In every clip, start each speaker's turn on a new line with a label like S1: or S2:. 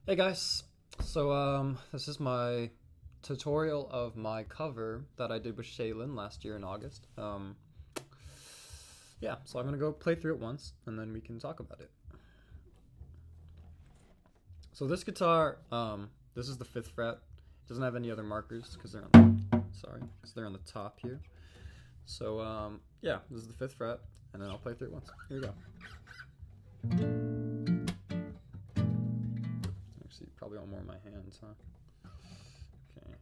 S1: Hey guys, so this is my tutorial of my cover that I did with Shallyn last year in August. Yeah, so I'm gonna go play through it once and then we can talk about it. So this guitar, this is the 5th fret. It doesn't have any other markers because they're on the top here. So yeah, this is the 5th fret, and then I'll play through it once. Here we go. Actually, probably want more of my hands, huh? Okay.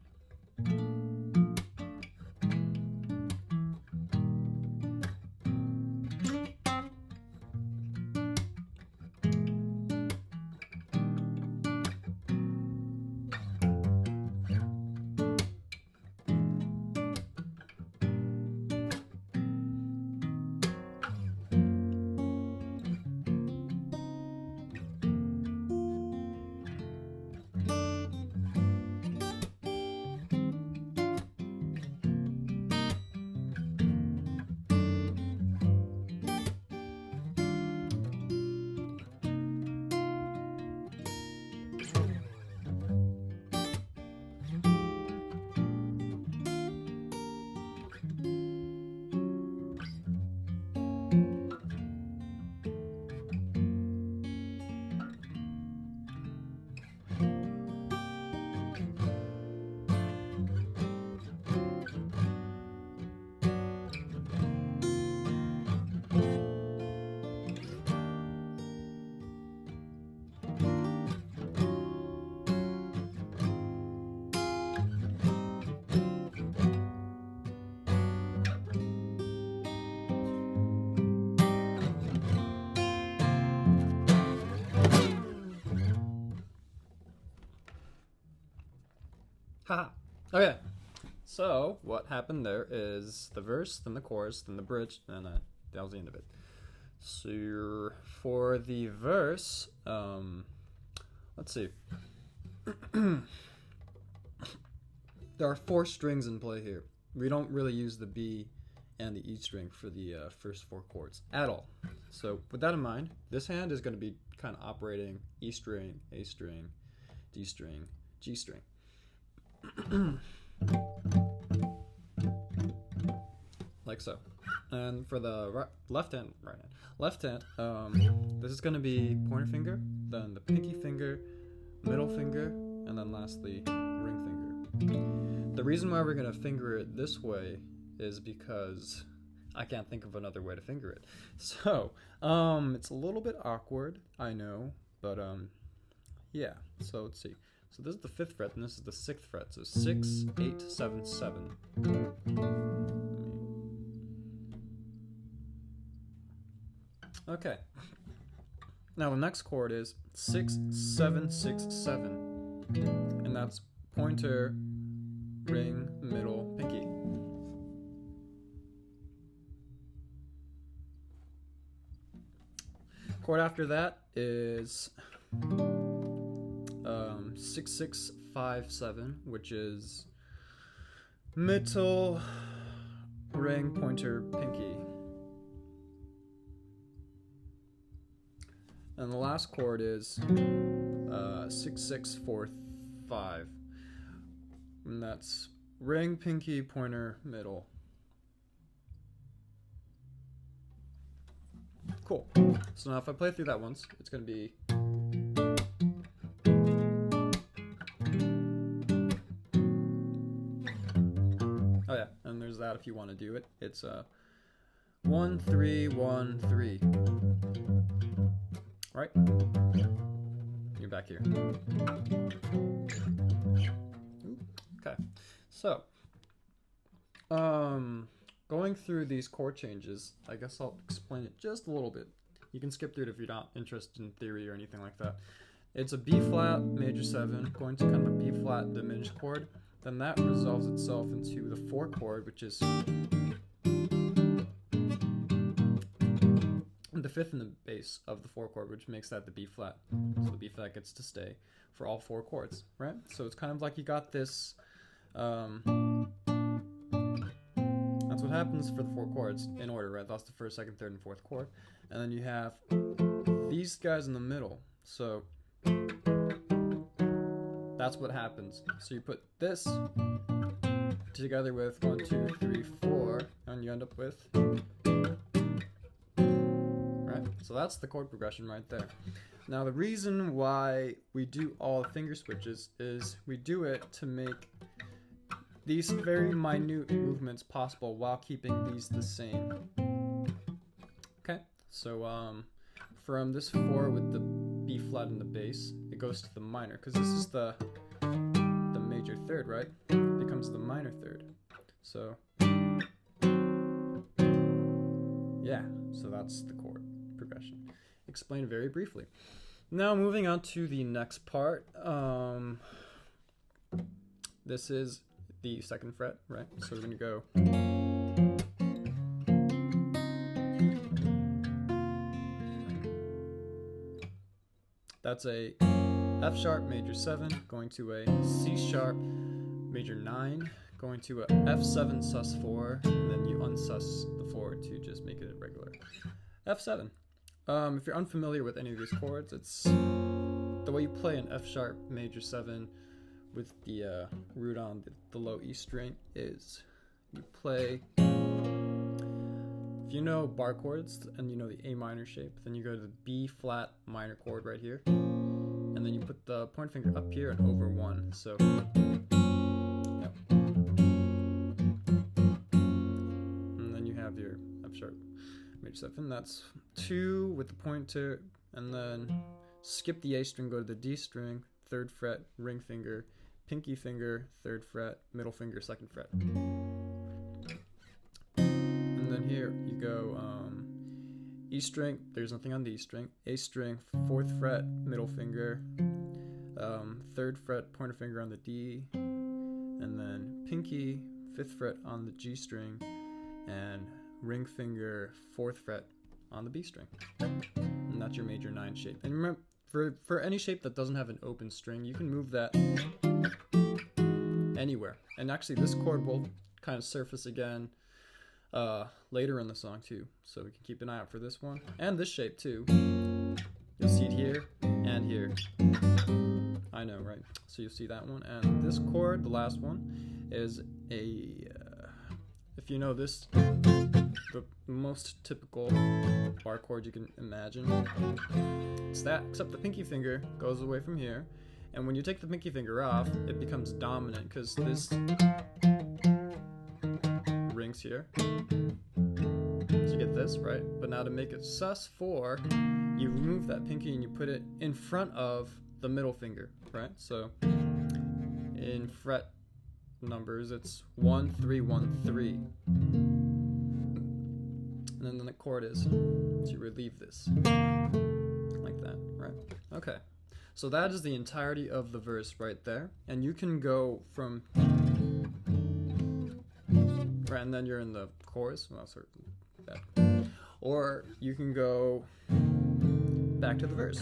S1: Haha. Okay. So what happened there is the verse, then the chorus, then the bridge, and that was the end of it. So for the verse, let's see. There are 4 strings in play here. We don't really use the B and the E string for the first 4 chords at all. So with that in mind, this hand is going to be kind of operating E string, A string, D string, G string. Like so. And for the left hand, this is going to be pointer finger, then the pinky finger, middle finger, and then lastly ring finger. The reason why we're going to finger it this way is because I can't think of another way to finger it. So it's a little bit awkward, I know, but yeah. So let's see. So this is the 5th fret and this is the 6th fret. So 6, 8, 7, 7. Okay. Now the next chord is 6, 7, 6, 7. And that's pointer, ring, middle, pinky. Chord after that is 6, 6, 5, 7, which is middle, ring, pointer, pinky. And the last chord is 6, 6, 4, 5. And that's ring, pinky, pointer, middle. Cool. So now if I play through that once, it's going to be... Oh yeah, and there's that if you want to do it. It's 1, 3, 1, 3. Right? You're back here. Okay. So, going through these chord changes, I guess I'll explain it just a little bit. You can skip through it if you're not interested in theory or anything like that. It's a B flat major 7 going to kind of a B flat diminished chord. Then that resolves itself into the 4 chord, which is the 5th in the bass of the 4 chord, which makes that the B flat. So the B flat gets to stay for all 4 chords, right? So it's kind of like you got this. That's what happens for the 4 chords in order, right? That's the 1st, 2nd, 3rd, and 4th chord. And then you have these guys in the middle. So That's what happens. So you put this together with 1, 2, 3, 4, and you end up with, right? So that's the chord progression right there. Now the reason why we do all finger switches is we do it to make these very minute movements possible while keeping these the same. Okay, so from this 4 with the B flat in the bass, it goes to the minor, because this is the major third, right? It becomes the minor third. So yeah, so that's the chord progression. Explained very briefly. Now moving on to the next part. This is the 2nd fret, right? So we're gonna go. That's a F sharp major 7 going to a C sharp major 9 going to a F7 sus4, and then you unsus the 4 to just make it a regular F7. If you're unfamiliar with any of these chords, it's the way you play an F sharp major 7 with the root on the low E string is you play, if you know bar chords and you know the A minor shape, then you go to the B flat minor chord right here, and then you put the pointer finger up here and over 1. So yep. And then you have your F sharp major 7. That's 2 with the pointer, and then skip the A string, go to the D string, 3rd fret, ring finger, pinky finger, 3rd fret, middle finger, 2nd fret. And then here you go E string, there's nothing on the E string, A string, 4th fret, middle finger, 3rd fret, pointer finger on the D, and then pinky, 5th fret on the G string, and ring finger, 4th fret on the B string. And that's your major 9 shape. And remember, for any shape that doesn't have an open string, you can move that anywhere. And actually this chord will kind of surface again later in the song too, so we can keep an eye out for this one and this shape too. You'll see it here and here. I know, right? So you'll see that one, and this chord, the last one, is a if you know this, the most typical bar chord you can imagine. It's that, except the pinky finger goes away from here, and when you take the pinky finger off, it becomes dominant because this rings here. So you get this, right? But now to make it sus4, you remove that pinky and you put it in front of the middle finger, right? So in fret numbers, it's 1, 3, 1, 3. And then the chord is to relieve this, like that, right? Okay, so that is the entirety of the verse right there, and you can go from, right, and then you're in the chorus, well, sort of that, or you can go back to the verse,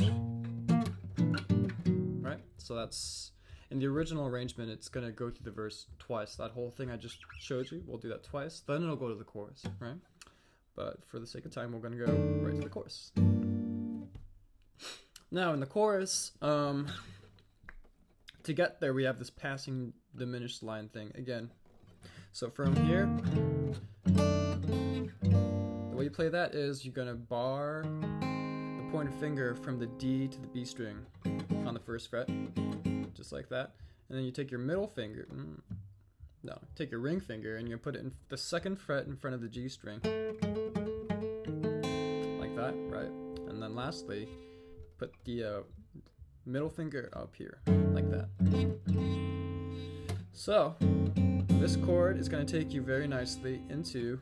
S1: right? So that's, in the original arrangement, it's going to go through the verse twice. That whole thing I just showed you, we'll do that twice, then it'll go to the chorus, right? But for the sake of time, we're going to go right to the chorus. Now, in the chorus, to get there, we have this passing diminished line thing again. So from here, the way you play that is you're going to bar the pointer finger from the D to the B string on the 1st fret, just like that. And then you take your middle finger, take your ring finger, and you put it in the 2nd fret in front of the G string, like that, right? And then lastly, put the middle finger up here, like that. So this chord is going to take you very nicely into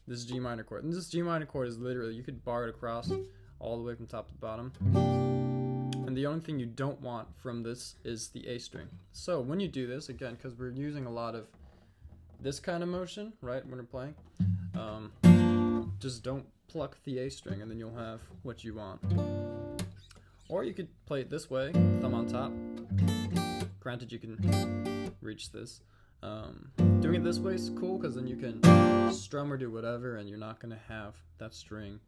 S1: this G minor chord. And this G minor chord is literally, you could bar it across all the way from top to bottom. And the only thing you don't want from this is the A string. So when you do this, again, because we're using a lot of this kind of motion, right, when we're playing, just don't pluck the A string and then you'll have what you want. Or you could play it this way, thumb on top. Granted, you can reach this. Doing it this way is cool because then you can strum or do whatever and you're not going to have that string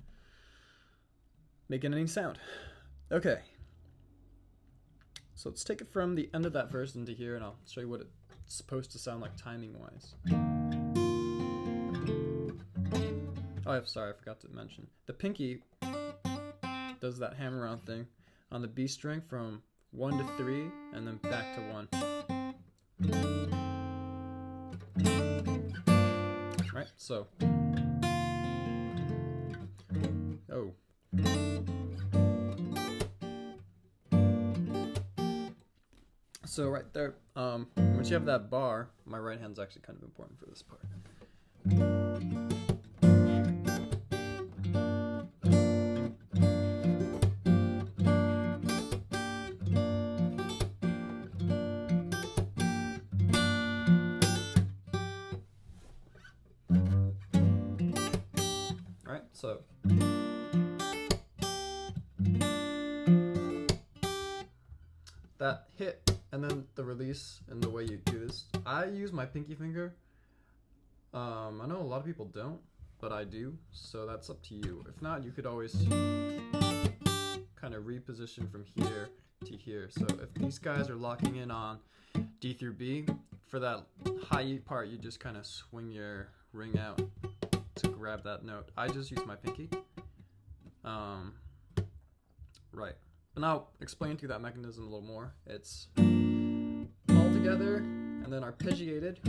S1: making any sound. Okay. So let's take it from the end of that verse into here, and I'll show you what it's supposed to sound like timing-wise. Oh, I'm sorry, I forgot to mention. The pinky does that hammer-on thing on the B string from 1 to 3, and then back to 1. Right, so. Oh. So right there, once you have that bar, my right hand's actually kind of important for this part. Right, so. That hit, and then the release, and the way you do this. I use my pinky finger. I know a lot of people don't, but I do, so that's up to you. If not, you could always kind of reposition from here to here. So if these guys are locking in on D through B, for that high E part, you just kind of swing your ring out to grab that note. I just use my pinky. Right. And I'll explain to you that mechanism a little more. It's all together and then arpeggiated.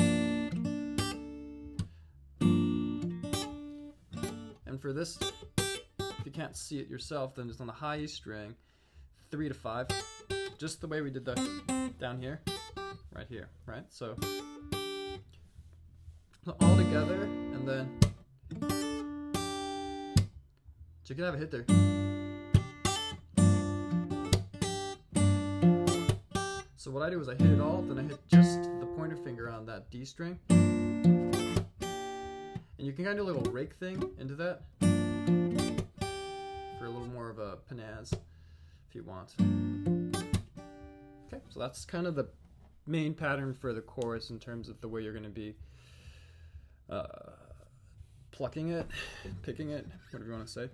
S1: And for this, if you can't see it yourself, then it's on the high E string, 3 to 5, just the way we did that down here, right here, right? So all together, and then so you can have a hit there. So what I do is I hit it all, then I hit just the pointer finger on that D string. And you can kind of do a little rake thing into that for a little more of a panaz if you want. Okay, so that's kind of the main pattern for the chorus in terms of the way you're going to be plucking it, picking it, whatever you want to say.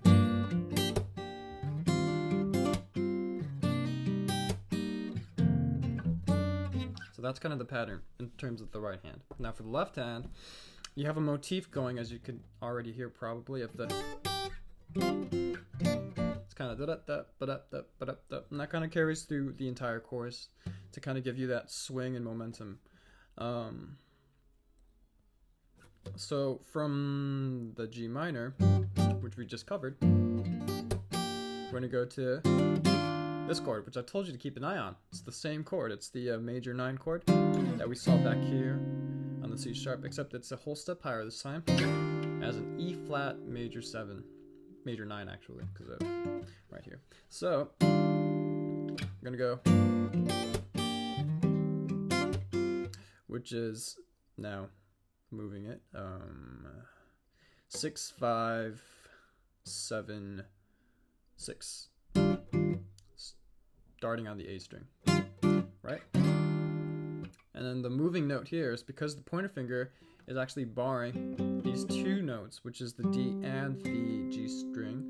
S1: So that's kind of the pattern in terms of the right hand. Now for the left hand, you have a motif going, as you can already hear probably, of the. It's kind of da-da-da, ba-da-da, ba-da-da, and that kind of carries through the entire chorus to kind of give you that swing and momentum. So from the G minor, which we just covered, we're going to go to this chord, which I told you to keep an eye on. It's the same chord. It's the major 9 chord that we saw back here on the C sharp, except it's a whole step higher this time, as an E flat major 7, major 9 actually, because right here. So I'm gonna go, which is now moving it 6 5 7 6. Starting on the A string, right? And then the moving note here is because the pointer finger is actually barring these 2 notes, which is the D and the G string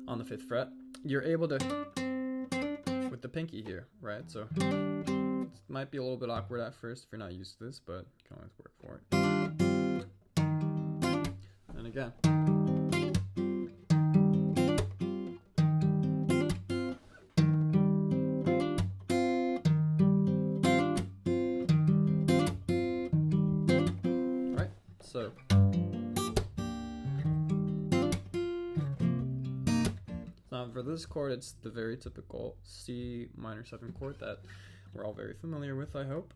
S1: on the 5th fret. You're able to, with the pinky here, right? So it might be a little bit awkward at first if you're not used to this, but you can always work for it. And again. So now for this chord, it's the very typical C minor 7 chord that we're all very familiar with, I hope.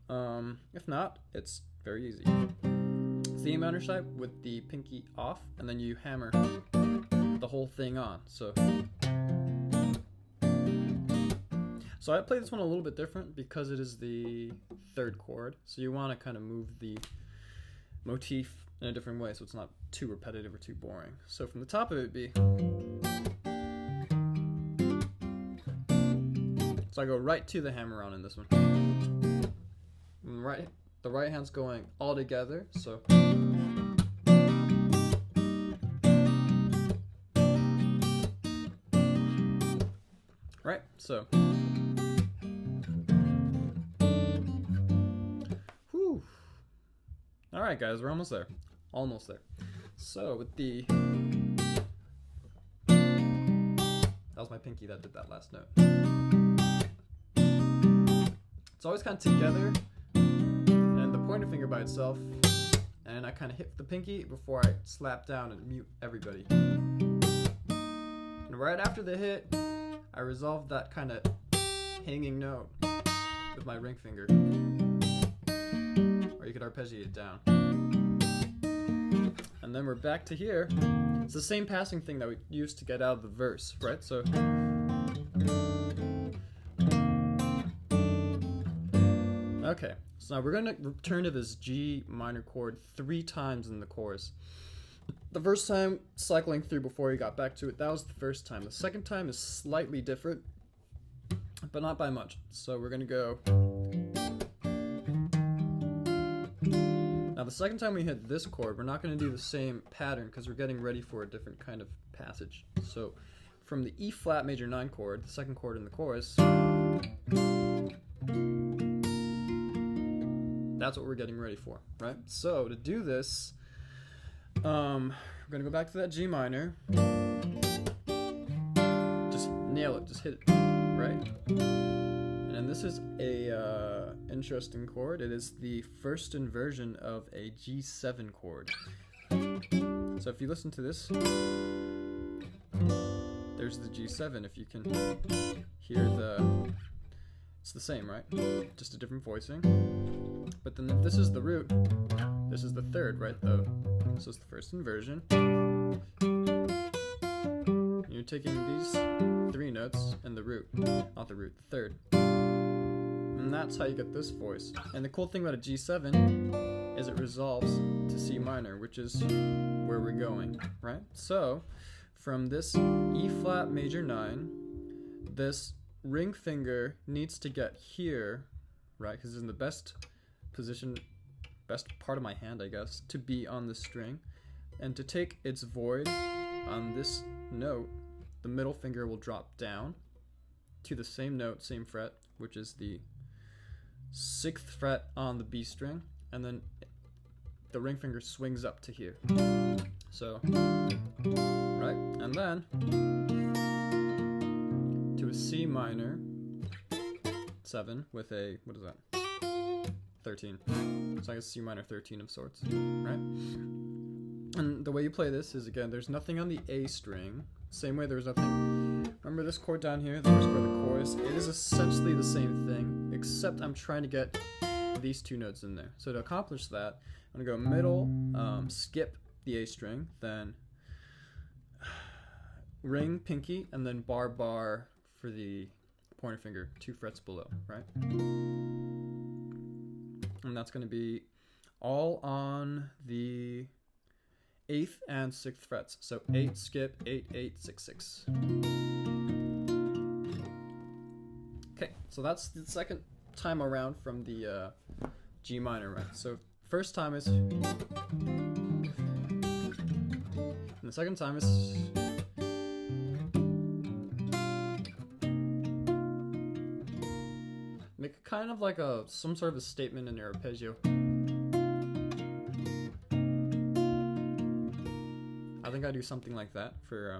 S1: If not, it's very easy. It's the A minor side with the pinky off, and then you hammer the whole thing on. So I play this one a little bit different because it is the 3rd chord. So you want to kind of move the motif in a different way so it's not too repetitive or too boring. So from the top of it be. So I go right to the hammer on in this one. And the right hand's going all together, so. Right, so. Alright guys, we're almost there. Almost there. So with the... That was my pinky that did that last note. It's always kind of together, and the pointer finger by itself, and I kind of hit the pinky before I slap down and mute everybody. And right after the hit, I resolve that kind of hanging note with my ring finger. Or you could arpeggiate it down. And then we're back to here. It's the same passing thing that we used to get out of the verse, right? So okay, so now we're going to return to this G minor chord 3 times in the chorus. The first time, cycling through before you got back to it, that was the first time. The second time is slightly different, but not by much. So we're going to go... Now the second time we hit this chord, we're not going to do the same pattern because we're getting ready for a different kind of passage. So from the E flat major 9 chord, the second chord in the chorus, that's what we're getting ready for, right? So to do this, we're going to go back to that G minor. Just nail it, just hit it, right? And then this is a interesting chord. It is the first inversion of a G7 chord. So if you listen to this, there's the G7. If you can hear it's the same, right? Just a different voicing. But then if this is the root, this is the third, right? So it's the first inversion. You're taking these 3 notes and the root, not the root, the third. And that's how you get this voice. And the cool thing about a G7 is it resolves to C minor, which is where we're going, right? So from this E flat major 9, this ring finger needs to get here, right? Because it's in the best position, best part of my hand, I guess, to be on the string. And to take its void on this note, the middle finger will drop down to the same note, same fret, which is the 6th fret on the B string, and then the ring finger swings up to here. So, right, and then to a C minor 7 with a, what is that? 13. So I guess C minor 13 of sorts, right? And the way you play this is, again, there's nothing on the A string. Same way there's nothing... Remember this chord down here, the first chord of the chorus? It is essentially the same thing, except I'm trying to get these 2 notes in there. So to accomplish that, I'm going to go middle, skip the A string, then ring, pinky, and then bar, bar for the pointer finger, 2 frets below, right? And that's going to be all on the 8th and 6th frets. So 8, skip, 8, 8, 6, 6. Okay, so that's the second time around from the G minor, right? So first time is... And the second time is... Make kind of like some sort of a statement in your arpeggio. I think I do something like that for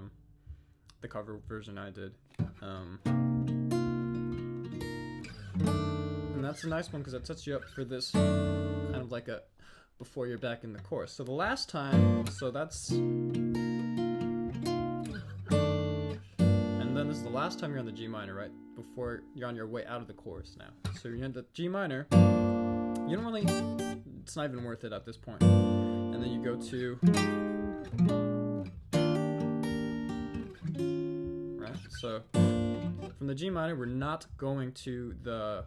S1: the cover version I did. And that's a nice one because it sets you up for this kind of like a before you're back in the chorus. So the last time, so that's... And then this is the last time you're on the G minor, right? Before you're on your way out of the chorus now. So you're in the G minor. You don't really... It's not even worth it at this point. And then you go to... Right? So from the G minor, we're not going to the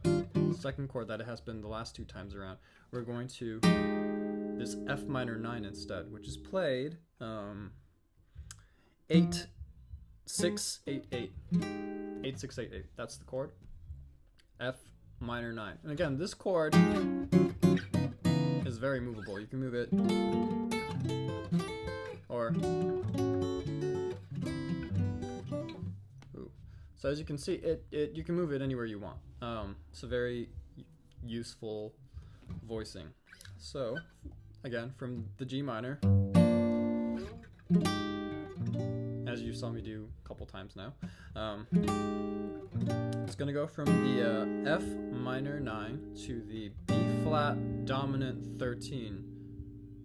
S1: second chord that it has been the last 2 times around. We're going to this F minor 9 instead, which is played 8, 6, 8, 8. 8, 6, 8, 8. That's the chord. F minor 9. And again, this chord is very movable. You can move it or... Ooh. So as you can see, you can move it anywhere you want. It's a very useful voicing. So again from the G minor, as you saw me do a couple times now. It's going to go from the F minor 9 to the B flat dominant 13,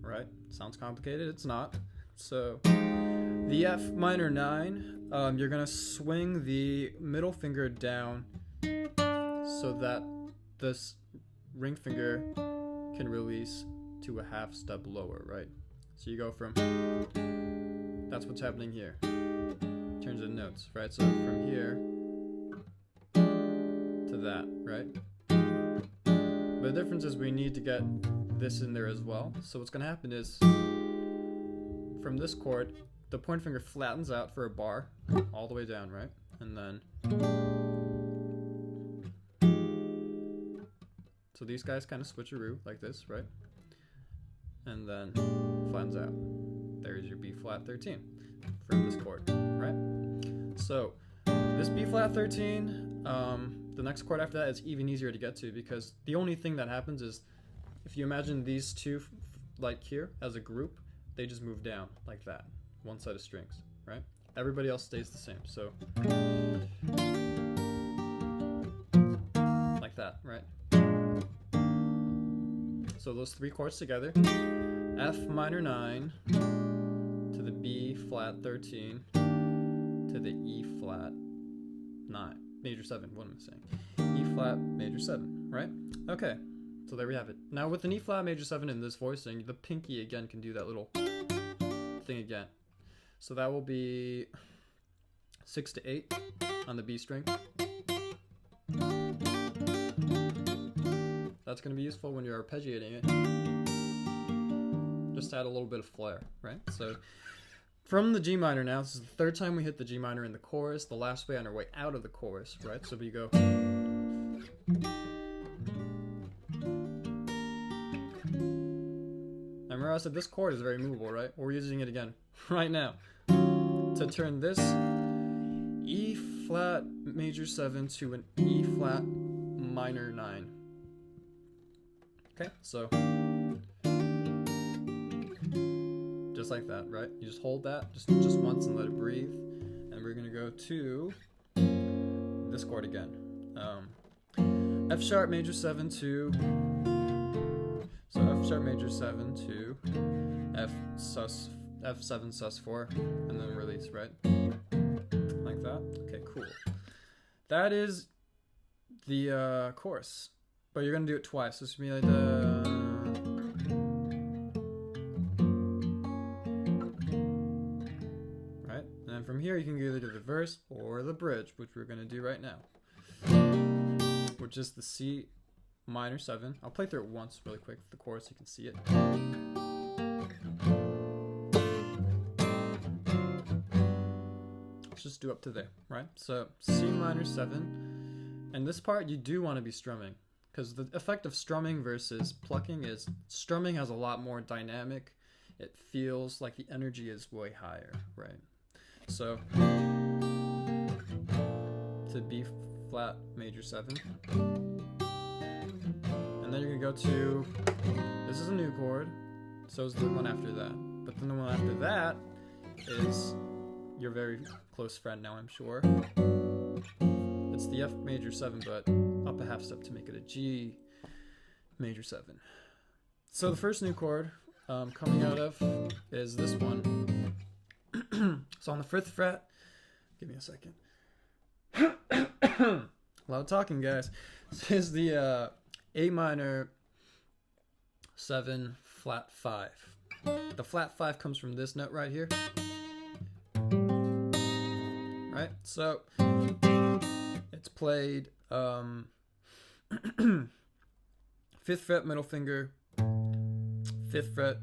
S1: right? Sounds complicated, it's not. So the F minor 9, you're going to swing the middle finger down so that this ring finger can release to a half step lower, right? So you go from, that's what's happening here in terms of notes, right? So from here to that, right? But the difference is we need to get this in there as well. So what's going to happen is from this chord, the point finger flattens out for a bar all the way down, right? And then, so these guys kind of switcheroo like this, right? And then flattens out. There's your B flat 13 from this chord, right? So this B flat 13, the next chord after that is even easier to get to, because the only thing that happens is if you imagine these two like here as a group, they just move down like that, one set of strings, right? Everybody else stays the same, so like that, right? So those three chords together, F minor 9 to the B flat 13 to the E flat 9, major 7, what am I saying? E flat major 7, right? Okay, so there we have it. Now with an E flat major 7 in this voicing, the pinky again can do that little thing again. So that will be 6 to 8 on the B string. That's going to be useful when you're arpeggiating it. Just to add a little bit of flair, right? So from the G minor now, this is the third time we hit the G minor in the chorus, the last way on our way out of the chorus, right? So we go. Remember I said this chord is very movable, right? We're using it again right now to turn this E flat major 7 to an E flat minor 9. Okay, so just like that, right? You just hold that just once and let it breathe, and we're gonna go to this chord again. F sharp major 7 to, so F sharp major 7 to F7 sus 4, and then release, right? Like that. Okay, cool. That is the chorus, but you're gonna do it twice. This would be like the. Right, and then from here you can either do the verse or the bridge, which we're gonna do right now, which is the C minor 7. I'll play through it once really quick for the chorus so you can see it. Let's just do up to there, right? So C minor 7, and this part you do want to be strumming, because the effect of strumming versus plucking is strumming has a lot more dynamic. It feels like the energy is way higher, right? So to B flat major 7. And then you're gonna go to, this is a new chord, so is the one after that. But then the one after that is your very close friend now, I'm sure. It's the F major 7, but up a half step to make it a G major 7. So the first new chord coming out of is this one. So on the 5th fret, give me a second. Loud talking, guys. This is the A minor 7 flat 5. The flat 5 comes from this note right here. Right? So it's played 5th fret middle finger, 5th fret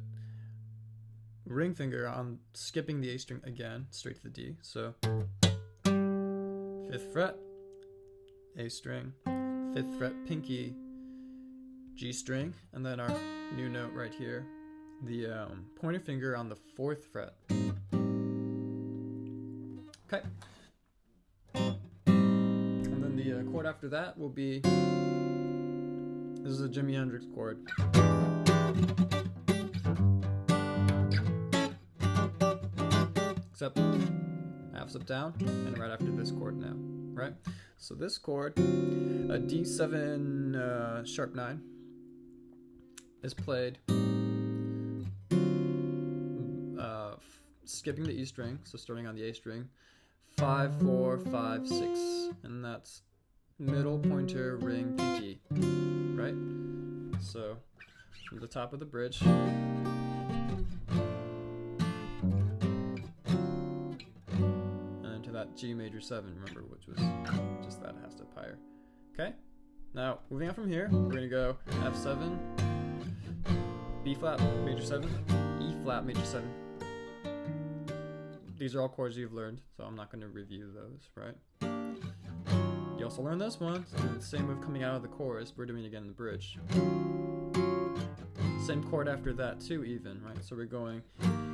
S1: ring finger on skipping the A string again, straight to the D. So 5th fret, A string, 5th fret pinky, G string, and then our new note right here, the pointer finger on the 4th fret. Okay. And then the chord after that will be, this is a Jimi Hendrix chord. except half step down and right after this chord now, right? So this chord, a D7 sharp 9, is played skipping the E string, so starting on the A string, 5, 4, 5, 6, and that's middle, pointer, ring, pinky, right? So from the top of the bridge, and to that G major 7, remember, which was just that half step higher. Okay, now moving on from here, we're gonna go F7, B flat major 7, E flat major 7. These are all chords you've learned, so I'm not going to review those, right? You also learned this one, so the same move coming out of the chorus, we're doing it again in the bridge. Same chord after that too, even, right? So we're going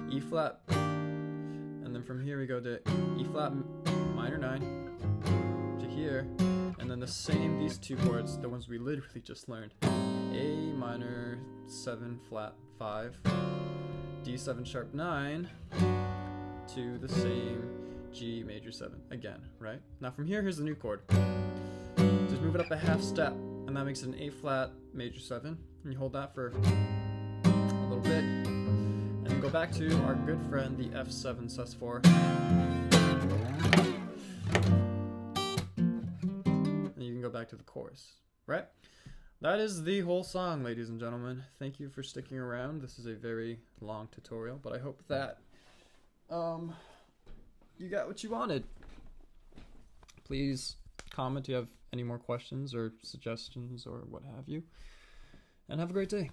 S1: E flat, and then from here we go to E flat minor 9 to here, and then the same, these two chords, the ones we literally just learned. A minor 7 flat 5, D7 sharp 9, to the same G major 7 again, right? Now from here, here's the new chord. Just move it up a half step, and that makes it an A flat major 7, and you hold that for a little bit, and then go back to our good friend, the F7 sus4, and you can go back to the chorus, right? That is the whole song, ladies and gentlemen. Thank you for sticking around. This is a very long tutorial, but I hope that you got what you wanted. Please comment if you have any more questions or suggestions or what have you. And have a great day.